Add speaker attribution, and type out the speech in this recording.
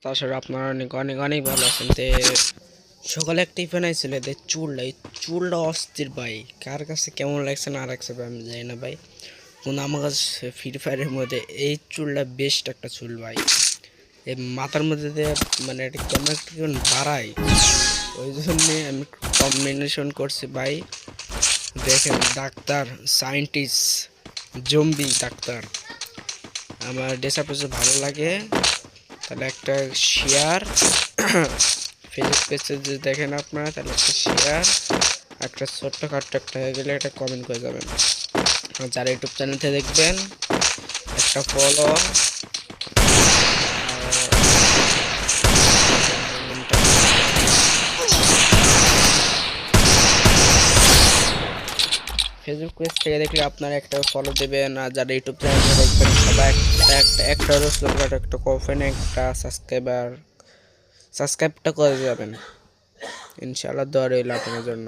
Speaker 1: তাছাড়া আপনারা অনেক অনেক অনেক ভালো আছেন। সকালে একটা ইভেন্ট আইছিল, চুলটা অস্থির ভাই। কার কাছে কেমন লাগছে না লাগছে ভাই আমি জানি না ভাই, কিন্তু আমার কাছে ফ্রি ফায়ারের মধ্যে এই চুলটা বেস্ট একটা চুল ভাই। এই মাথার মধ্যে দিয়ে মানে এটা কেমন একটা কেমন বাড়াই, ওই জন্যে আমি কম্বিনেশন করছি ভাই। দেখেন, ডাক্তার, সায়েন্টিস্ট, জম্বি ডাক্তার। আমার ড্রেসআপ ভালো লাগে তাহলে একটা শেয়ার, ফেসবুক পেজে যদি দেখেন আপনারা তাহলে একটা শেয়ার, একটা ছোট্টখাট্টো একটা হয়ে গেলে একটা কমেন্ট করে যাবেন। আর যারা ইউটিউব চ্যানেল থেকে দেখবেন একটা ফলো, ফেসবুক পেজ থেকে দেখলে আপনারা একটা ফলো দেবেন। আর যারা ইউটিউব চ্যানেল থেকে দেখবেন সবাই একটা কমেন্ট, একটা সাবস্ক্রাইবটা করে যাবেন। ইনশাআল্লাহ দোয়া রইল আপনার জন্য।